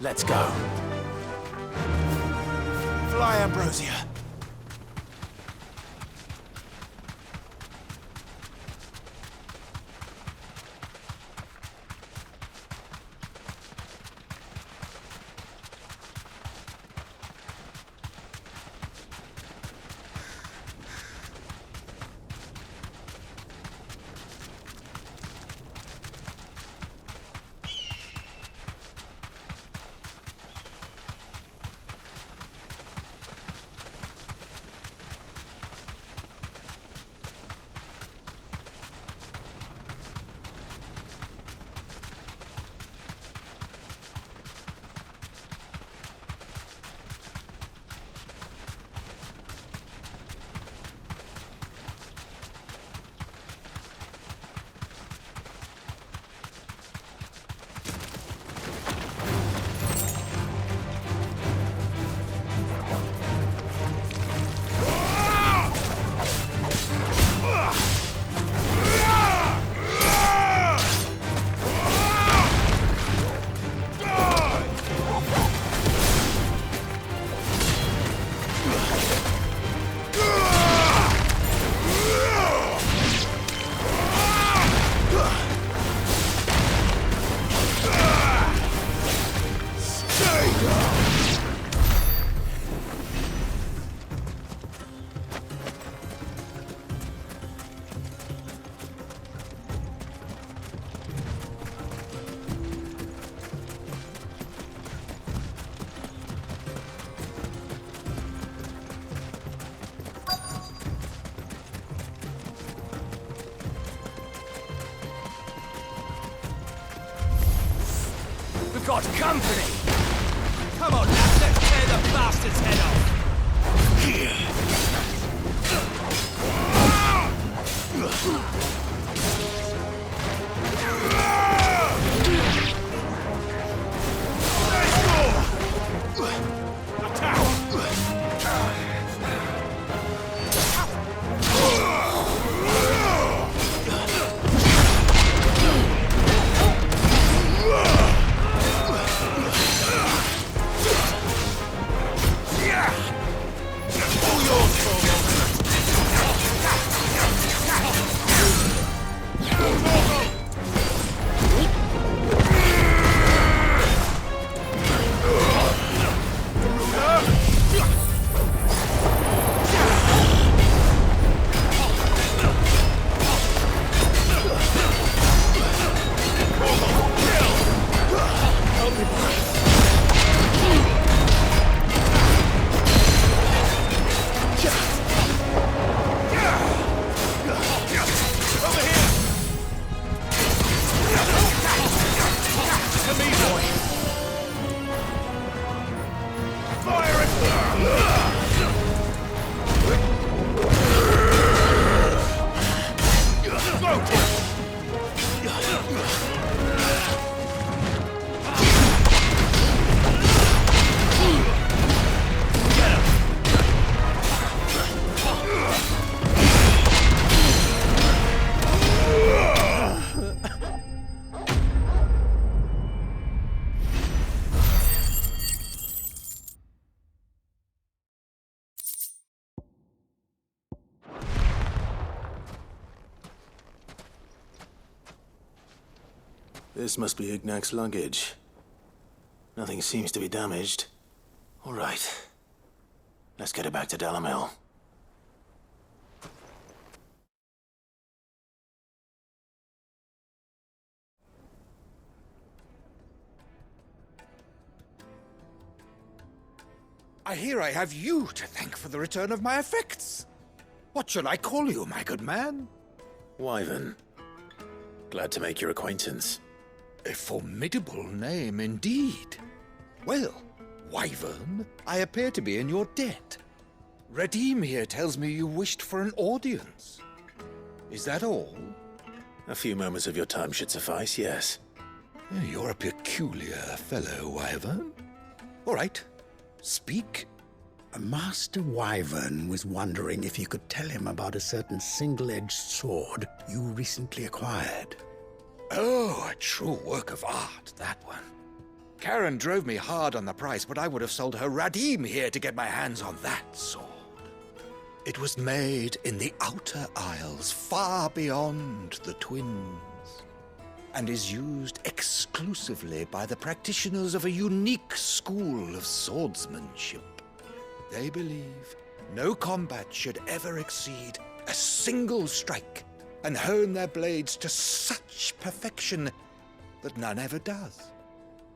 Let's go. Fly, Ambrosia. We've got company! Come on, lads, let's tear the bastard's head off! This must be Ignac's luggage. Nothing seems to be damaged. All right. Let's get it back to Delamil. I hear I have you to thank for the return of my effects. What shall I call you, my good man? Wyvern. Glad to make your acquaintance. A formidable name indeed. Well, Wyvern, I appear to be in your debt. Redeem here tells me you wished for an audience. Is that all? A few moments of your time should suffice, yes. You're a peculiar fellow, Wyvern. All right, speak. Master Wyvern was wondering if you could tell him about a certain single-edged sword you recently acquired. Oh, a true work of art, that one. Karen drove me hard on the price, but I would have sold her Radim here to get my hands on that sword. It was made in the Outer Isles, far beyond the Twins, and is used exclusively by the practitioners of a unique school of swordsmanship. They believe no combat should ever exceed a single strike, and hone their blades to such perfection that none ever does.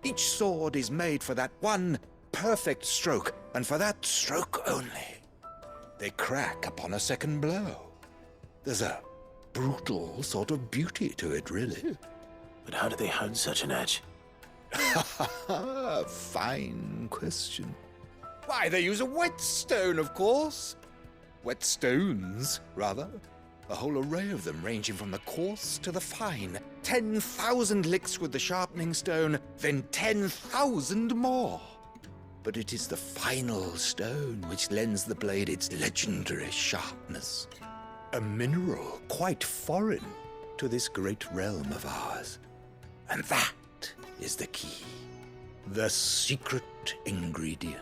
Each sword is made for that one perfect stroke, and for that stroke only. They crack upon a second blow. There's a brutal sort of beauty to it, really. But how do they hone such an edge? Fine question. Why, they use a whetstone, of course. Whetstones, rather. A whole array of them, ranging from the coarse to the fine. 10,000 licks with the sharpening stone, then 10,000 more. But it is the final stone which lends the blade its legendary sharpness. A mineral quite foreign to this great realm of ours. And that is the key. The secret ingredient.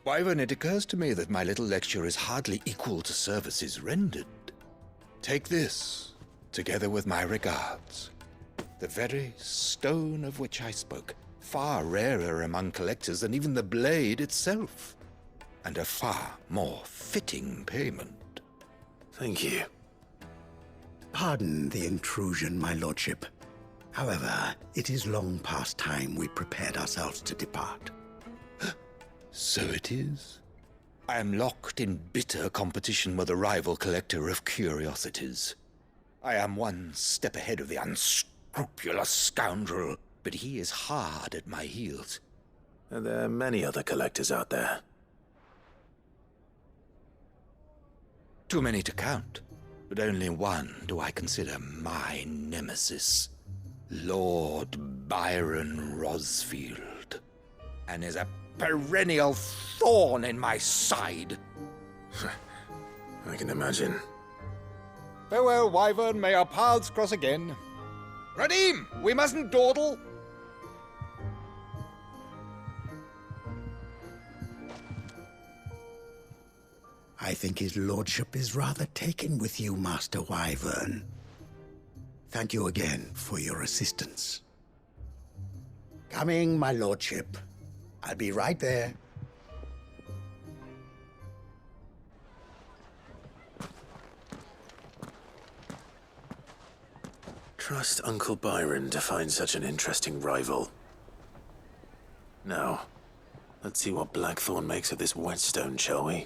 Wyvern, it occurs to me that my little lecture is hardly equal to services rendered. Take this, together with my regards. The very stone of which I spoke, far rarer among collectors than even the blade itself, and a far more fitting payment. Thank you. Pardon the intrusion, my lordship. However, it is long past time we prepared ourselves to depart. So it is. I am locked in bitter competition with a rival collector of curiosities. I am one step ahead of the unscrupulous scoundrel, but he is hard at my heels. And there are many other collectors out there. Too many to count, but only one do I consider my nemesis. Lord Byron Rosfield. And is a perennial thorn in my side. I can imagine. Farewell, Wyvern. May our paths cross again. Radim, we mustn't dawdle. I think his lordship is rather taken with you, Master Wyvern. Thank you again for your assistance. Coming, my lordship. I'll be right there. Trust Uncle Byron to find such an interesting rival. Now, let's see what Blackthorn makes of this whetstone, shall we?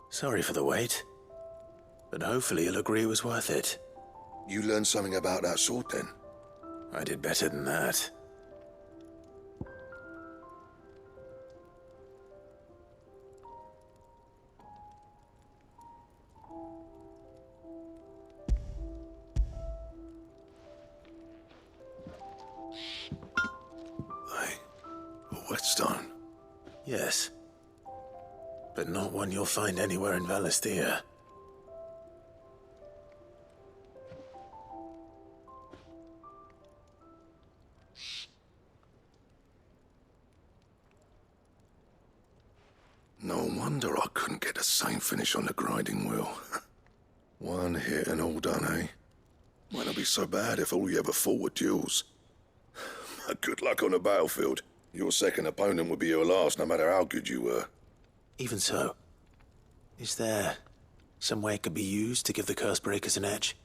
Sorry for the wait, but hopefully you'll agree it was worth it. You learned something about that sword, then? I did better than that. A whetstone? Yes. But not one you'll find anywhere in Valisthea. No wonder I couldn't get the same finish on the grinding wheel. One hit and all done, eh? Might not be so bad if all you ever fought were duels. Good luck on the battlefield. Your second opponent would be your last, no matter how good you were. Even so, is there some way it could be used to give the curse breakers an edge?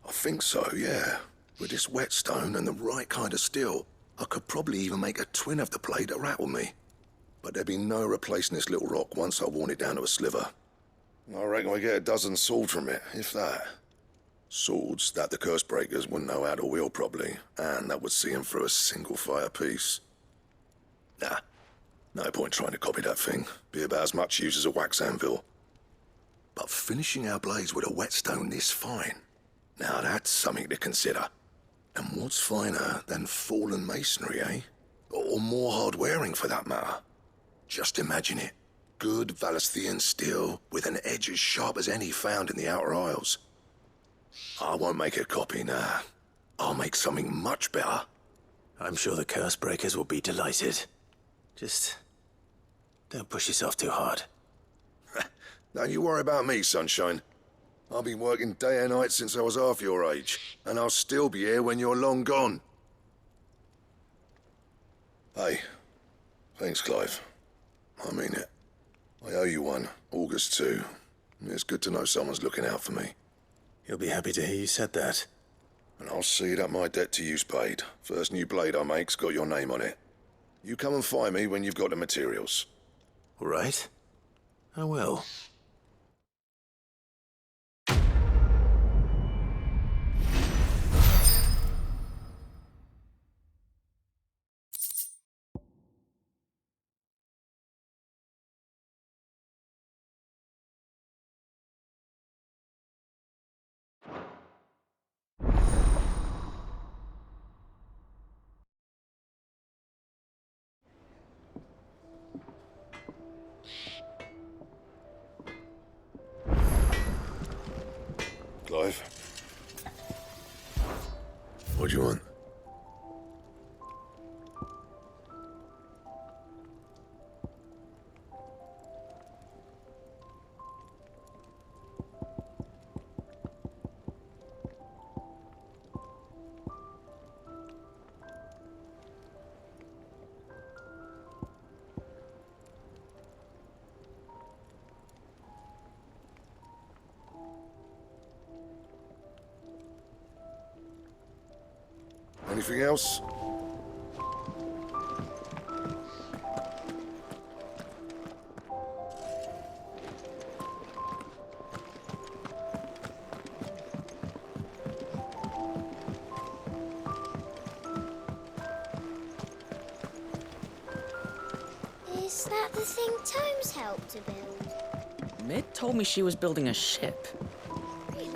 I think so, yeah. With this whetstone and the right kind of steel, I could probably even make a twin of the blade that rattled me. but there'd be no replacing this little rock once I worn it down to a sliver. I reckon we get a dozen swords from it, if that. Swords that the curse breakers wouldn't know how to wield properly, and that would see them through a single fire piece. Nah, no point trying to copy that thing. Be about as much use as a wax anvil. But finishing our blades with a whetstone this fine, now that's something to consider. And what's finer than fallen masonry, eh? Or more hard-wearing, for that matter. Just imagine it. Good Valisthian steel with an edge as sharp as any found in the Outer Isles. I won't make a copy, nah. I'll make something much better. I'm sure the curse breakers will be delighted. Just don't push yourself too hard. Don't you worry about me, sunshine. I've been working day and night since I was half your age, and I'll still be here when you're long gone. Hey, thanks, Clive. I mean it. I owe you one, August too. It's good to know someone's looking out for me. He'll be happy to hear you said that. And I'll see that my debt to you's paid. First new blade I make's got your name on it. You come and find me when you've got the materials. All right. I will. Clive? What do you want? Anything else? Is that the thing Tomes helped to build? Mid told me she was building a ship. Really?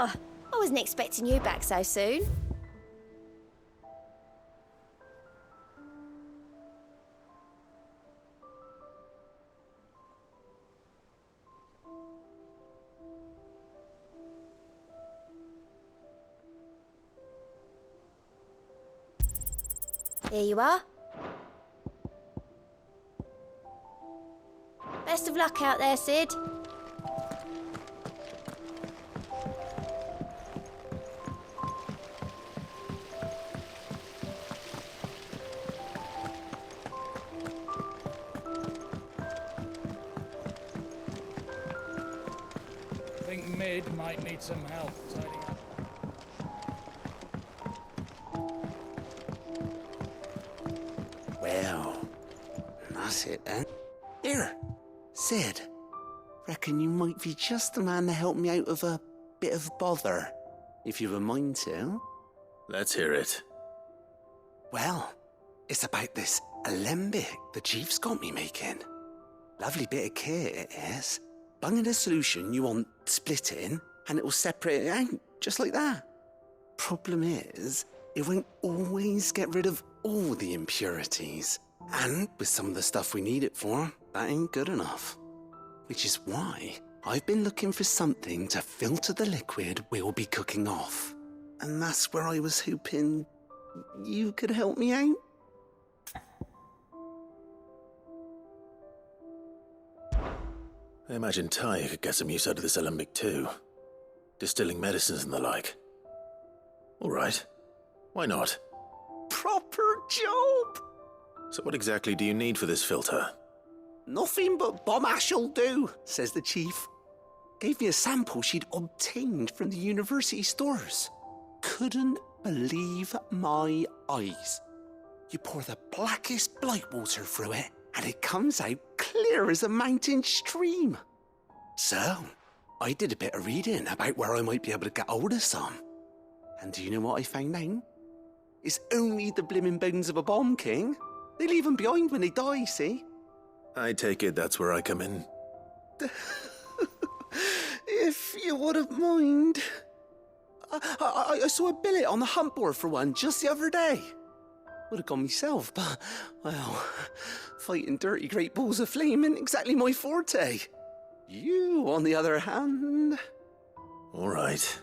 Oh, I wasn't expecting you back so soon. Here you are. Best of luck out there, Sid. I think Mid might need some help tidying up. Well, that's it then. Here, Sid. Reckon you might be just the man to help me out of a bit of bother, if you've a mind to. Let's hear it. Well, it's about this alembic the chief's got me making. Lovely bit of kit it is. Bung in a solution you want splitting, and it will separate it out, just like that. Problem is, it won't always get rid of all the impurities. And with some of the stuff we need it for, that ain't good enough. Which is why I've been looking for something to filter the liquid we'll be cooking off. And that's where I was hoping you could help me out. I imagine Ty could get some use out of this alembic too. Distilling medicines and the like. All right. Why not? Proper job! So what exactly do you need for this filter? Nothing but bomb ash'll do, says the chief. Gave me a sample she'd obtained from the university stores. Couldn't believe my eyes. You pour the blackest blight water through it, and it comes out clear as a mountain stream. So, I did a bit of reading about where I might be able to get hold of some. And do you know what I found out? It's only the blimmin' bones of a bomb king. They leave them behind when they die, see? I take it that's where I come in. If you wouldn't mind. I saw a billet on the hunt board for one just the other day. Would have gone myself, but, well, fighting dirty great balls of flame isn't exactly my forte. You, on the other hand... All right.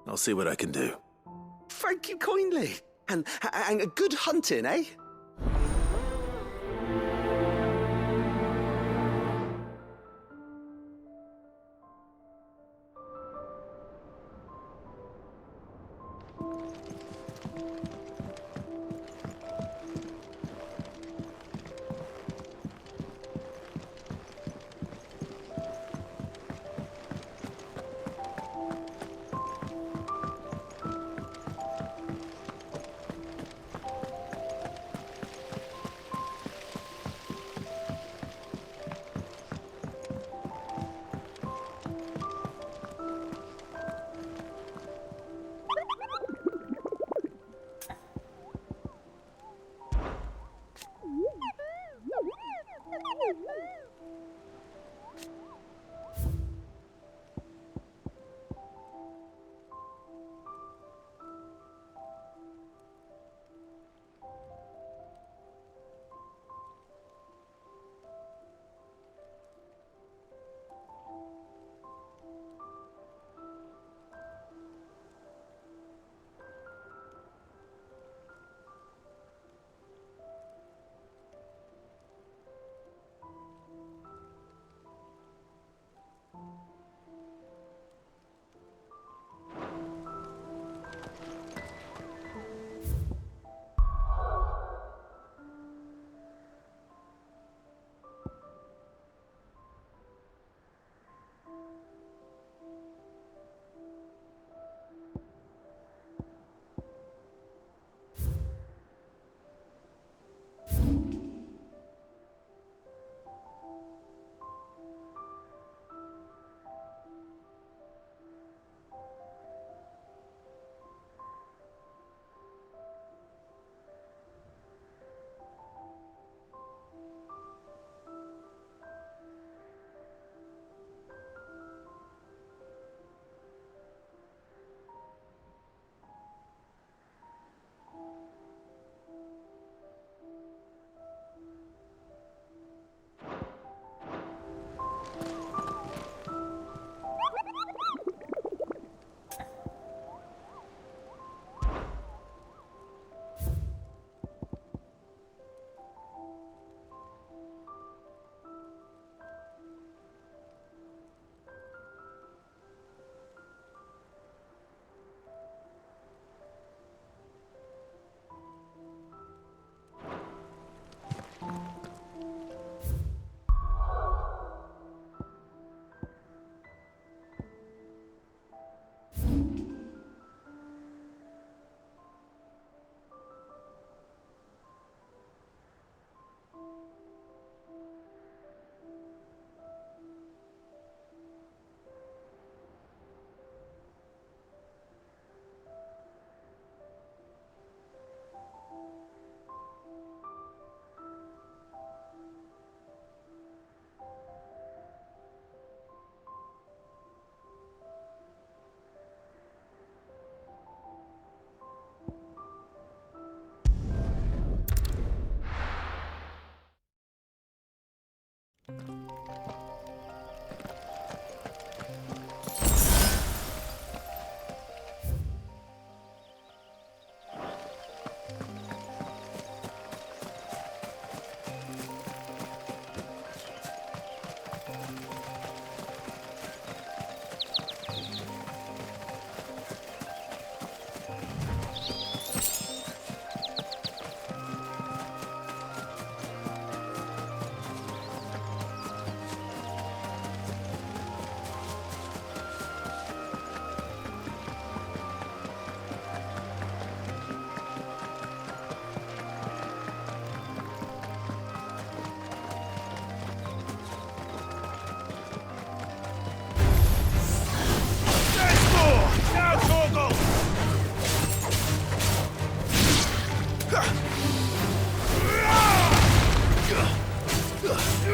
I'll see what I can do. Thank you kindly. And good hunting, eh?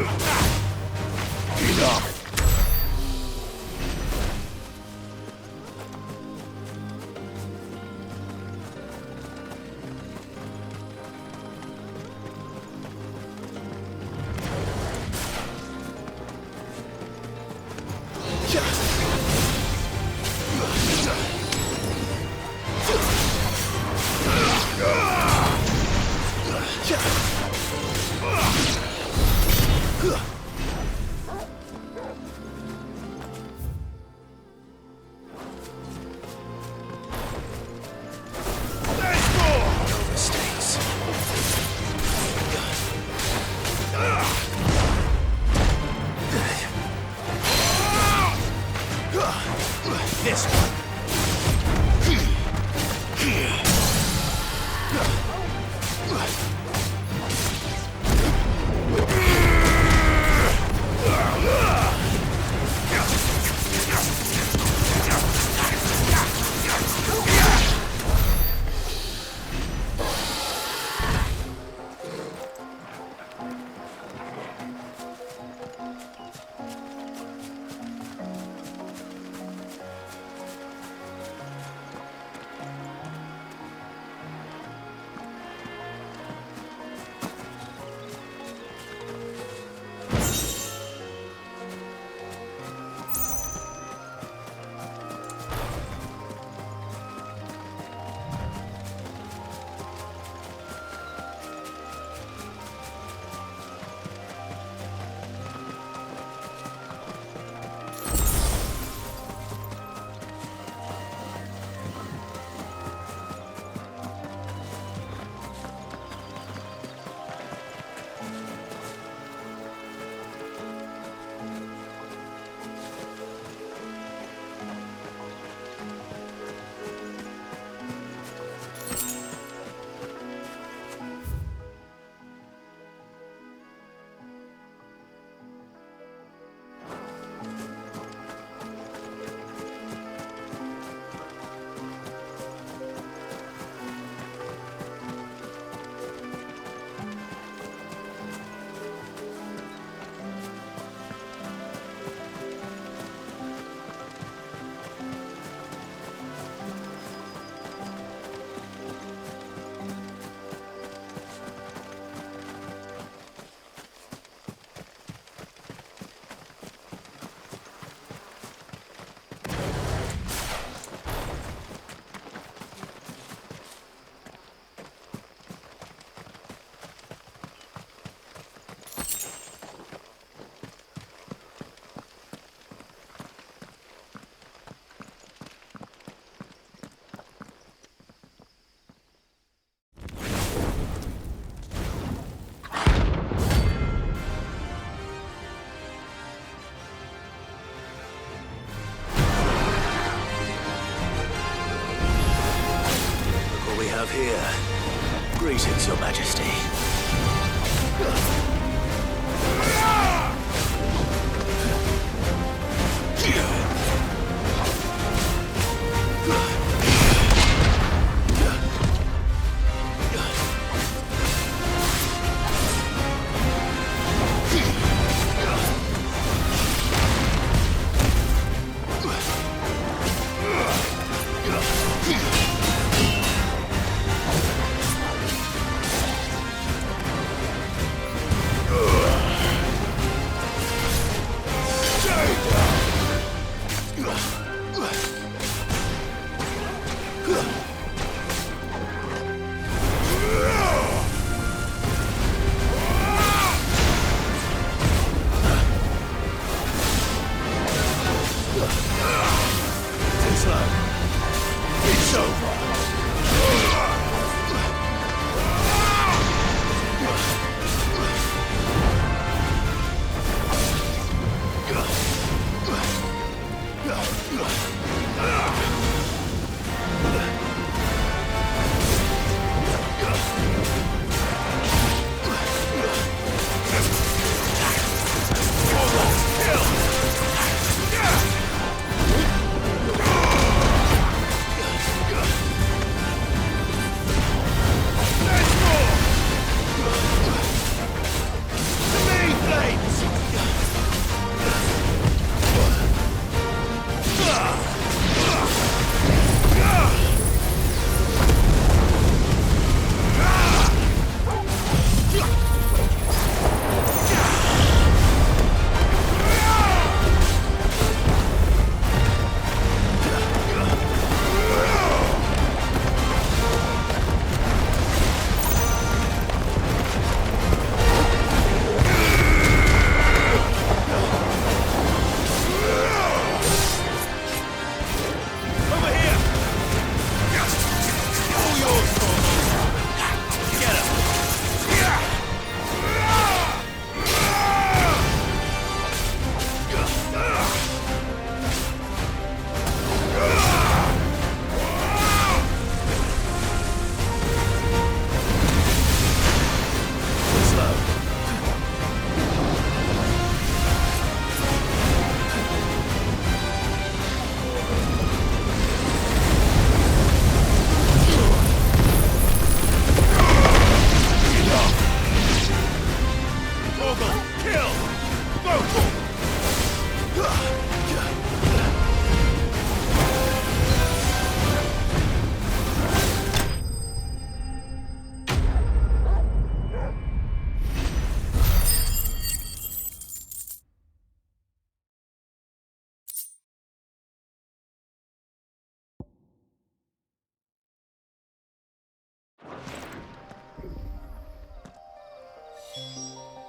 Enough! This one. Here. Greetings, Your Majesty.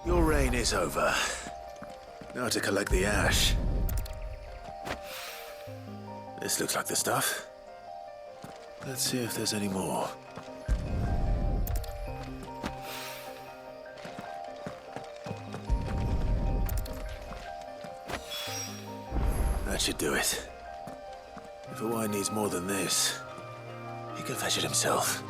Your reign is over. Now to collect the ash. This looks like the stuff. Let's see if there's any more. That should do it. If a wine needs more than this, he can fetch it himself.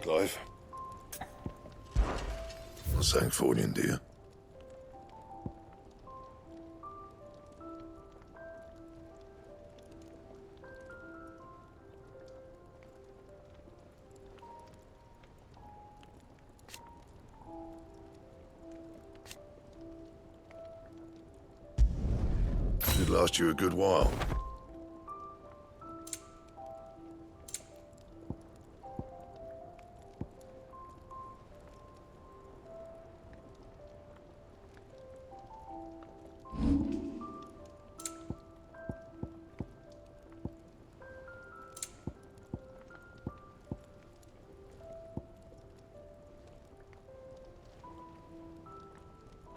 Clive. What's that for you, dear? It'd last you a good while.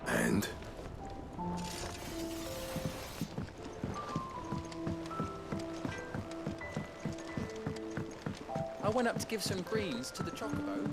And? I went up to give some greens to the chocobo.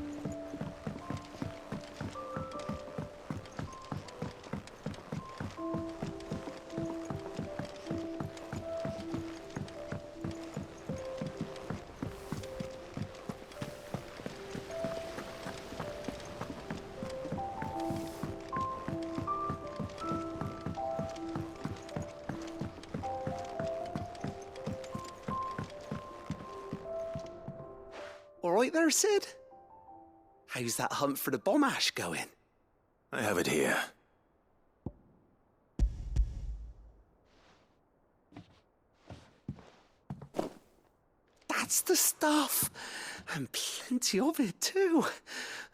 All right there, Sid? How's that hunt for the bomb ash going? I have it here. That's the stuff. And plenty of it, too.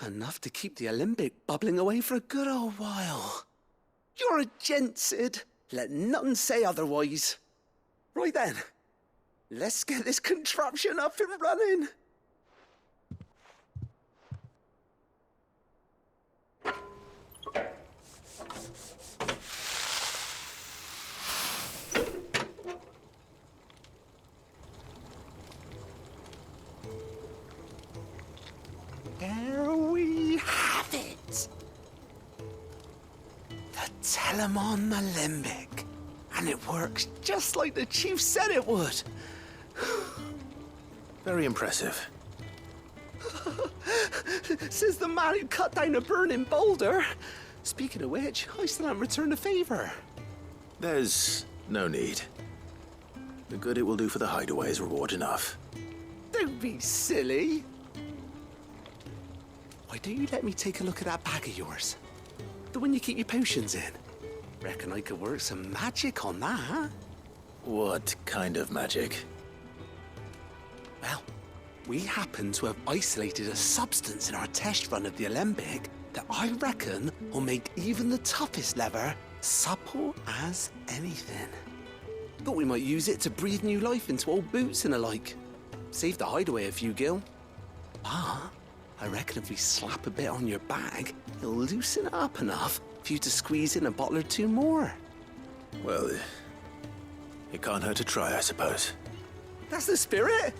Enough to keep the alembic bubbling away for a good old while. You're a gent, Sid. Let none say otherwise. Right then, let's get this contraption up and running. There we have it. The Telemon Alembic. And it works just like the chief said it would. Very impressive. Says the man who cut down a burning boulder. Speaking of which, I still haven't returned the favour. There's no need. The good it will do for the hideaway is reward enough. Don't be silly. Why don't you let me take a look at that bag of yours? The one you keep your potions in. Reckon I could work some magic on that, huh? What kind of magic? Well, we happen to have isolated a substance in our test run of the Alembic that I reckon will make even the toughest leather supple as anything. Thought we might use it to breathe new life into old boots and the like. Save the hideaway a few gil. But I reckon if we slap a bit on your bag, it'll loosen it up enough for you to squeeze in a bottle or two more. Well, it can't hurt to try, I suppose. That's the spirit.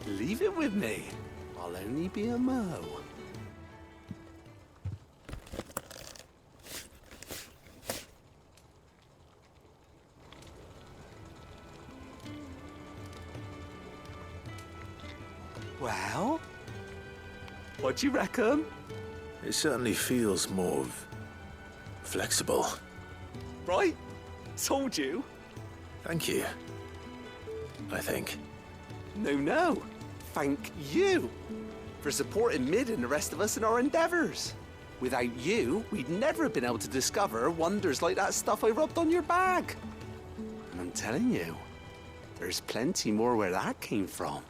Leave it with me. I'll only be a mo. Well, what do you reckon? It certainly feels more flexible. Right? Told you. Thank you. I think. No. Thank you for supporting Mid and the rest of us in our endeavors. Without you, we'd never have been able to discover wonders like that stuff I rubbed on your bag. And I'm telling you, there's plenty more where that came from.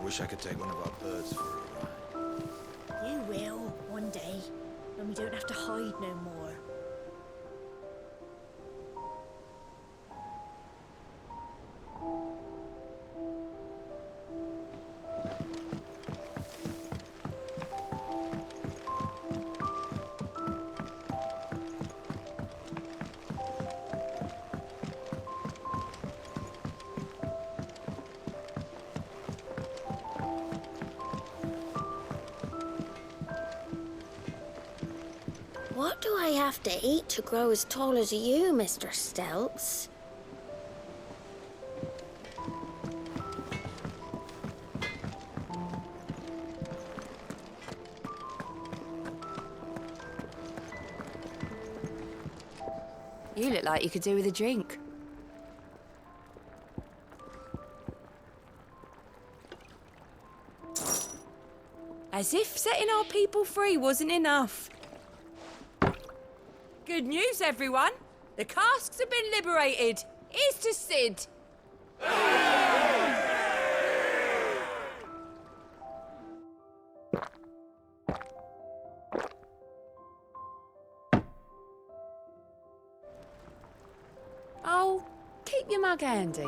Wish I could take one of our birds for a ride. You will, one day, when we don't have to hide no more. What do I have to eat to grow as tall as you, Mr. Stelts? You look like you could do with a drink. As if setting our people free wasn't enough. Good news, everyone. The casks have been liberated. Here's to Sid. Oh, keep your mug handy.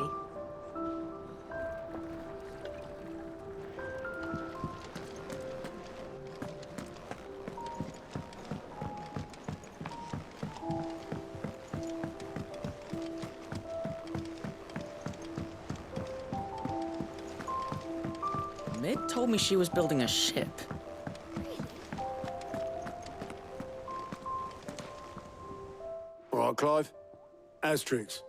Mid told me she was building a ship. All right, Clive. Asterix.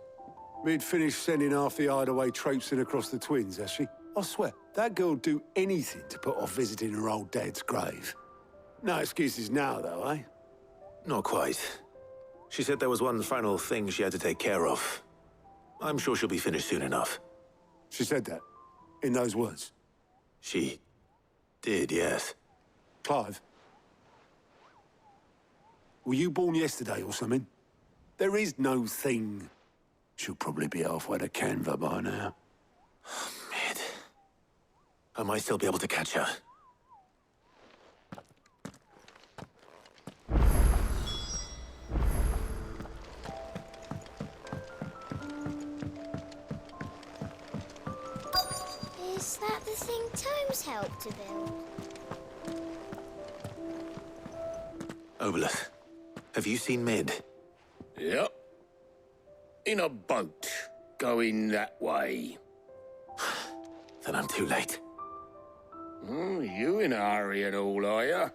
Mid finished sending half the hideaway traipsing across the twins, has she? I swear, that girl'd do anything to put off visiting her old dad's grave. No excuses now, though, eh? Not quite. She said there was one final thing she had to take care of. I'm sure she'll be finished soon enough. She said that, in those words. She did, yes. Clive, were you born yesterday or something? There is no thing. She'll probably be halfway to Canva by now. Mid. I might still be able to catch her. Is that the thing Tomes helped to build? Obolus, have you seen Mid? Yep. In a boat, going that way. Then I'm too late. You in a hurry and all, are you?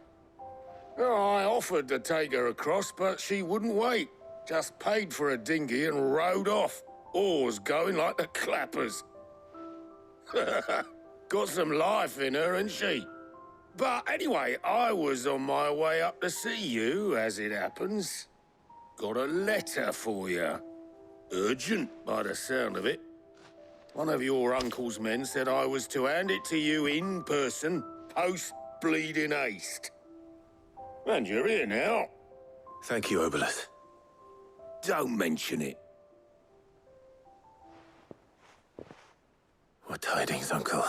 Oh, I offered to take her across, but she wouldn't wait. Just paid for a dinghy and rowed off. Oars going like the clappers. Got some life in her, ain't she? But anyway, I was on my way up to see you, as it happens. Got a letter for you. Urgent, by the sound of it. One of your uncle's men said I was to hand it to you in person, post-bleeding haste. And you're here now. Thank you, Obolus. Don't mention it. What tidings, Uncle?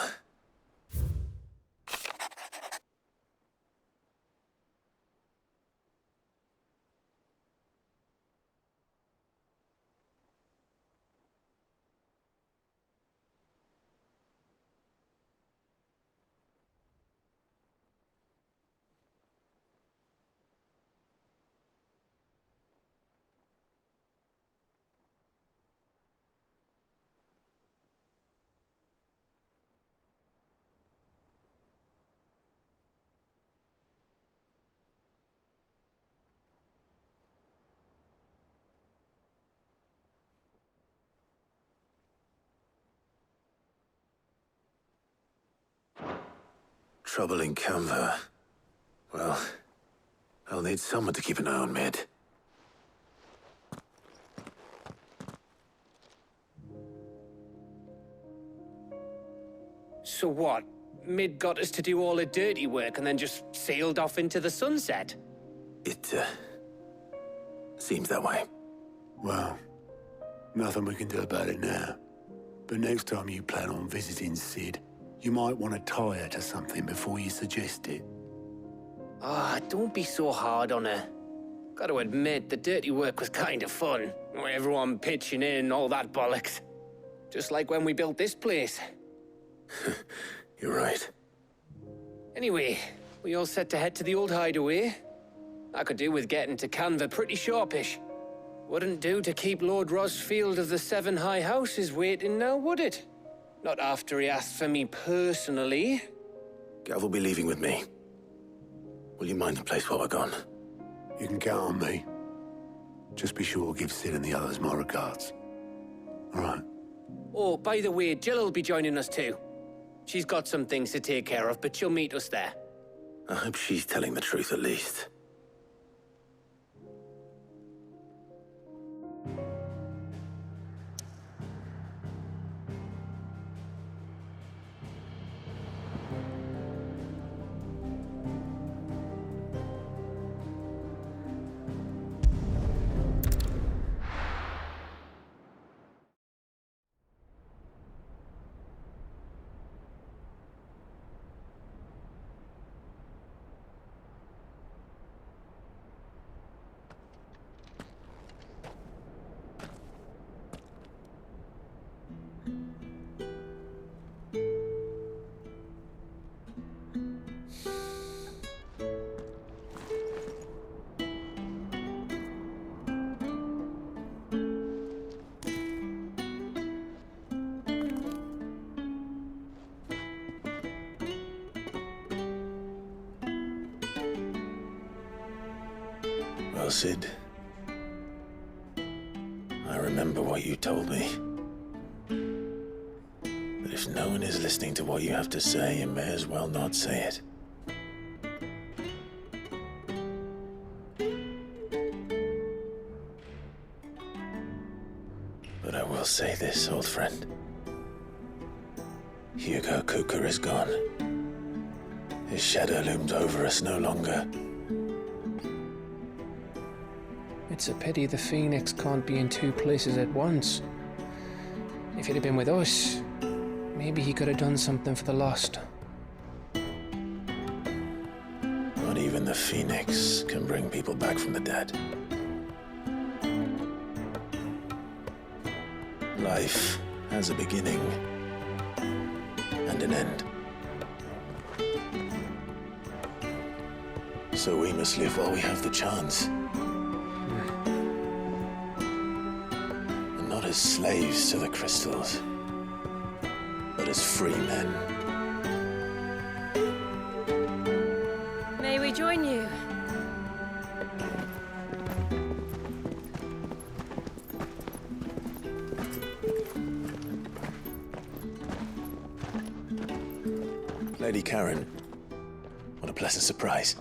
Trouble in Canva. Well, I'll need someone to keep an eye on Mid. So what? Mid got us to do all the dirty work and then just sailed off into the sunset? It, seems that way. Well, nothing we can do about it now. But next time you plan on visiting Sid, you might want to tie her to something before you suggest it. Ah, don't be so hard on her. Gotta admit, the dirty work was kind of fun. Everyone pitching in, all that bollocks. Just like when we built this place. You're right. Anyway, we all set to head to the old hideaway. I could do with getting to Canva pretty sharpish. Wouldn't do to keep Lord Rosfield of the Seven High Houses waiting now, would it? Not after he asked for me personally. Gav will be leaving with me. Will you mind the place while we're gone? You can count on me. Just be sure to give Sid and the others my regards. All right. Oh, by the way, Jill will be joining us too. She's got some things to take care of, but she'll meet us there. I hope she's telling the truth at least. Well, Sid, I remember what you told me. That if no one is listening to what you have to say, you may as well not say it. But I will say this, old friend. Hugo Kuka is gone. His shadow looms over us no longer. It's a pity the Phoenix can't be in two places at once. If he'd have been with us, maybe he could have done something for the lost. Not even the Phoenix can bring people back from the dead. Life has a beginning and an end. So we must live while we have the chance. And not as slaves to the crystals, but as free men. May we join you? Lady Karen, what a pleasant surprise.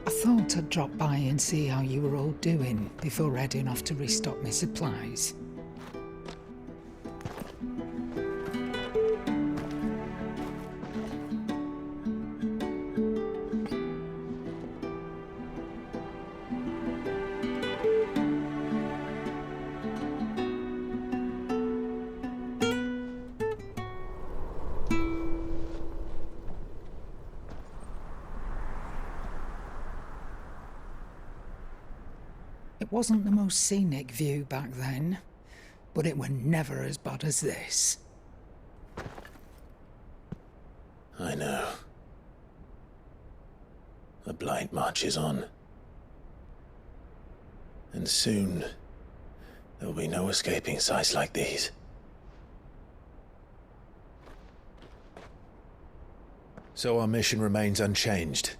I thought I'd drop by and see how you were all doing before heading off to restock my supplies. It wasn't the most scenic view back then, but it were never as bad as this. I know. The blight marches on. And soon, there will be no escaping sights like these. So our mission remains unchanged.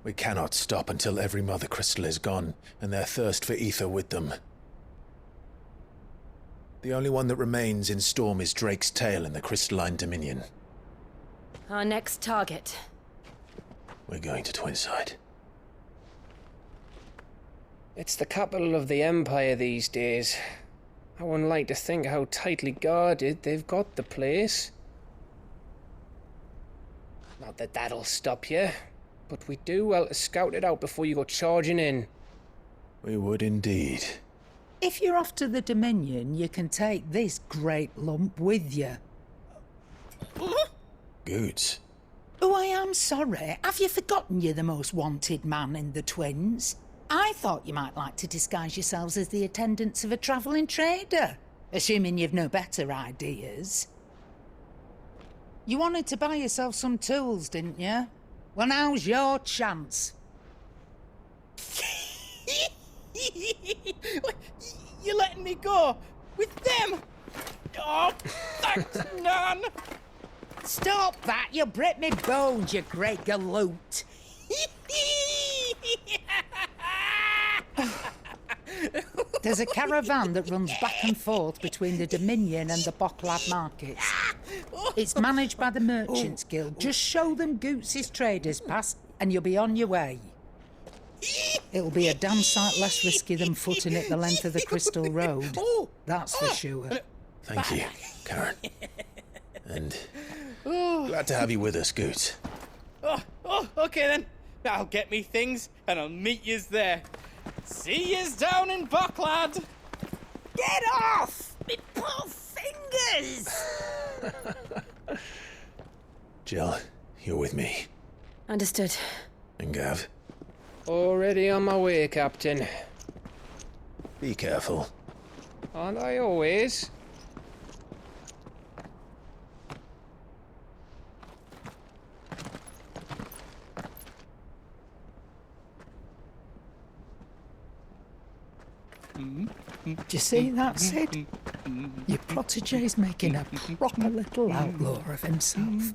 We cannot stop until every Mother Crystal is gone, and their thirst for ether with them. The only one that remains in Storm is Drake's Tail in the Crystalline Dominion. Our next target. We're going to Twinside. It's the capital of the Empire these days. I wouldn't like to think how tightly guarded they've got the place. Not that that'll stop you, but we do well to scout it out before you go charging in. We would indeed. If you're off to the Dominion, you can take this great lump with you. Goods. Oh, I am sorry. Have you forgotten you're the most wanted man in the Twins? I thought you might like to disguise yourselves as the attendants of a travelling trader, assuming you've no better ideas. You wanted to buy yourself some tools, didn't you? Well, now's your chance. You're letting me go? With them? Oh, thanks, Nan! Stop that! You'll break me bones, you great galoot! There's a caravan that runs back and forth between the Dominion and the Bocklad markets. It's managed by the Merchants Guild. Just show them Goots' traders pass and you'll be on your way. It'll be a damn sight less risky than footing it the length of the Crystal Road. That's for sure. Thank you, Karen. And glad to have you with us, Goots. Okay then. I'll get me things and I'll meet yous there. See yous down in Bocklad. Get off! Me poor fingers! Jill, you're with me. Understood. And Gav, Already on my way, Captain. be careful. Aren't I always? Do you see that, Sid? Your protege's making a proper little outlaw of himself.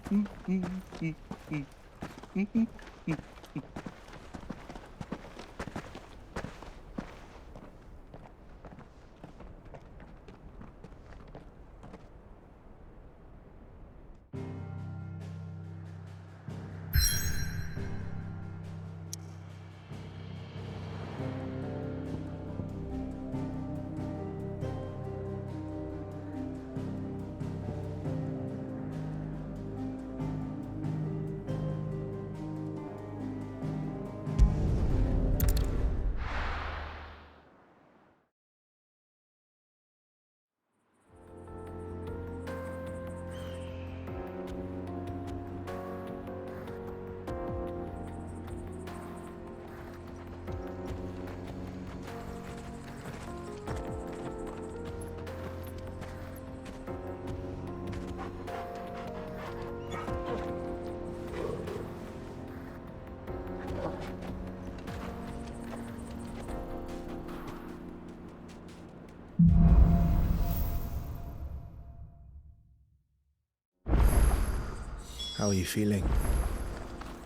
How are you feeling?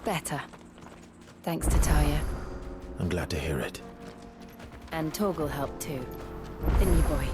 Better. Thanks to Taya. I'm glad to hear it. And Torgal helped too. Didn't you, boy?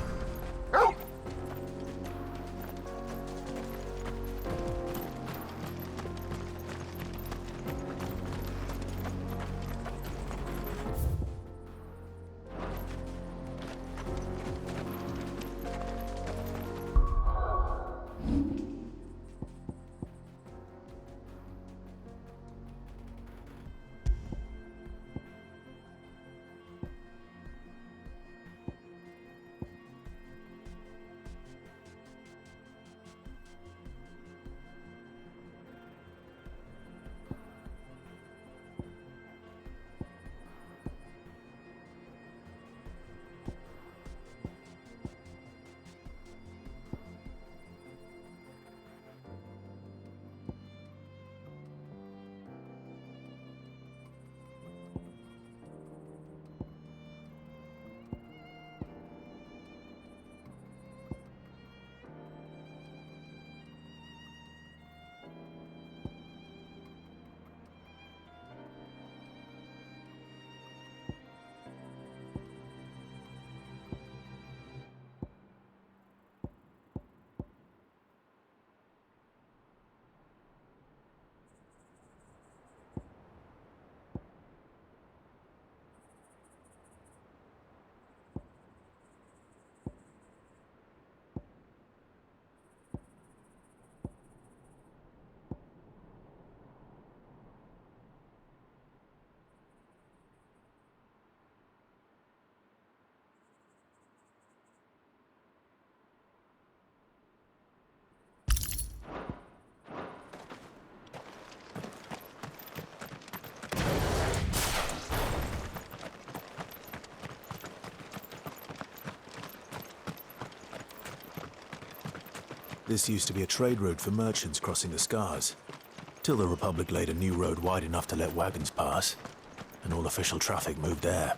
This used to be a trade route for merchants crossing the Scars, till the Republic laid a new road wide enough to let wagons pass, and all official traffic moved there.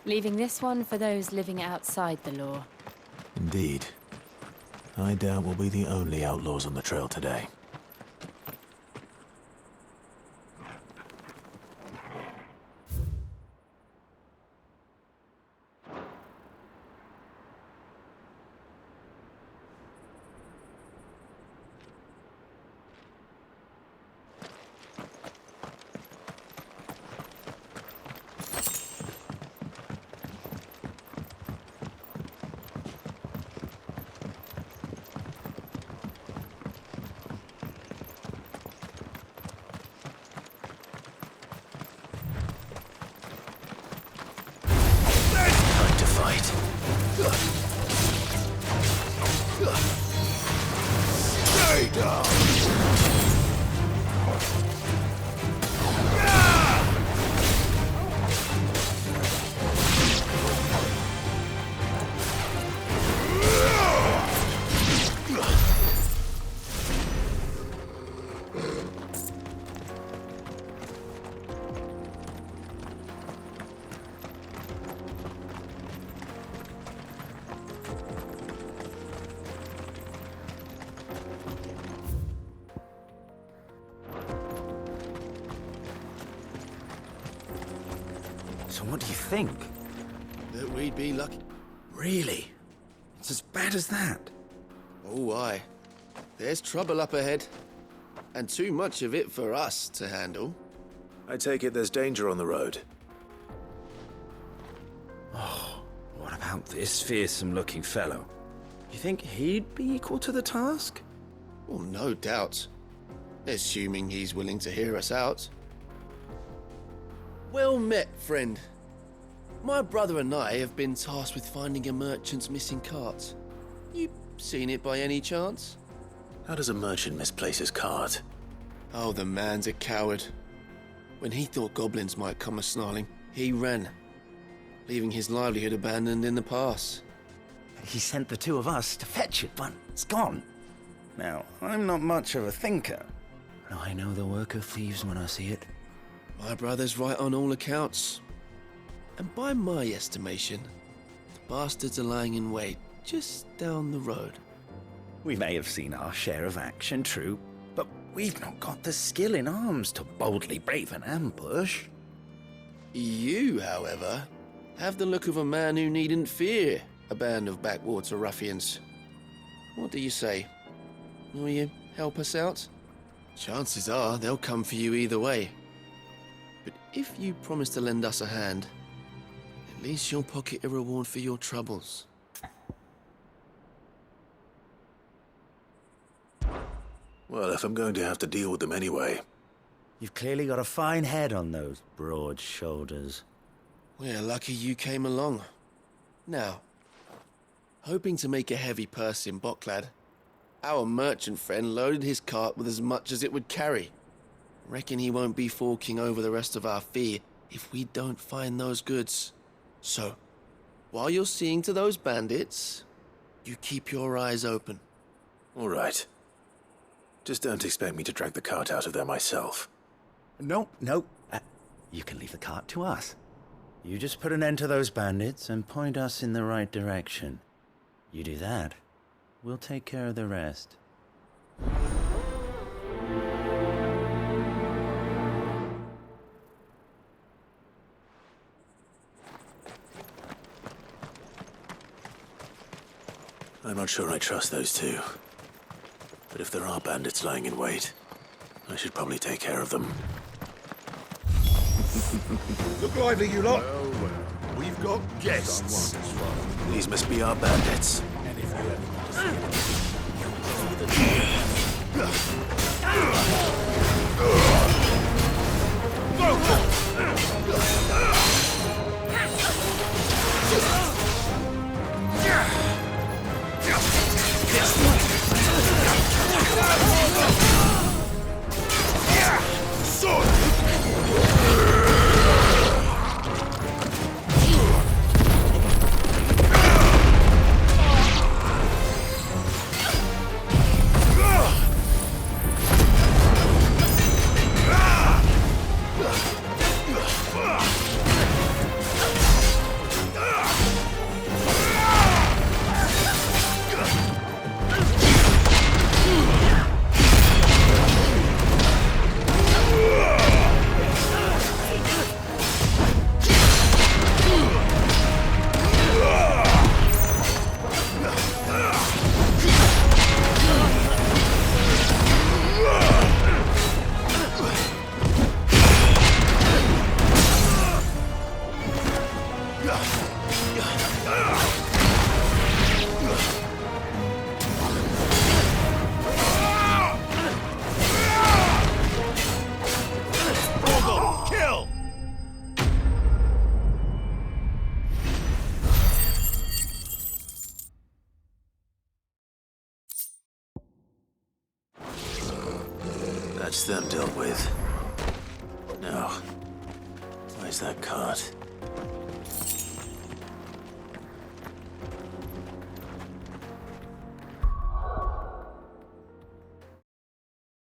Leaving this one for those living outside the law. Indeed. I doubt we'll be the only outlaws on the trail today. Stay down! So what do you think? That we'd be lucky. Really? It's as bad as that? Oh, aye. There's trouble up ahead. And too much of it for us to handle. I take it there's danger on the road. Oh, what about this fearsome-looking fellow? You think he'd be equal to the task? Well, no doubt. Assuming he's willing to hear us out. Well met, friend. My brother and I have been tasked with finding a merchant's missing cart. You seen it by any chance? How does a merchant misplace his cart? Oh, the man's a coward. When he thought goblins might come a-snarling, he ran, leaving his livelihood abandoned in the pass. He sent the two of us to fetch it, but it's gone. Now, I'm not much of a thinker. but I know the work of thieves when I see it. My brother's right on all accounts. And by my estimation, the bastards are lying in wait just down the road. We may have seen our share of action, true, but We've not got the skill in arms to boldly brave an ambush. You, however, have the look of a man who needn't fear a band of backwater ruffians. What do you say? Will you help us out? Chances are they'll come for you either way. But if you promise to lend us a hand, at least you'll pocket a reward for your troubles. Well, if I'm going to have to deal with them anyway. You've clearly got a fine head on those broad shoulders. We're lucky you came along. Now, hoping to make a heavy purse in Boklad, our merchant friend loaded his cart with as much as it would carry. Reckon he won't be forking over the rest of our fee if we don't find those goods. So, while you're seeing to those bandits, you keep your eyes open. All right. Just don't expect me to drag the cart out of there myself. No. You can leave the cart to us. You just put an end to those bandits and point us in the right direction. You do that, we'll take care of the rest. I'm not sure I trust those two. But if there are bandits lying in wait, I should probably take care of them. Look lively, you lot. Well, we've got guests. These must be our bandits. And if you ever want to see That's them dealt with. Now, where's that cart?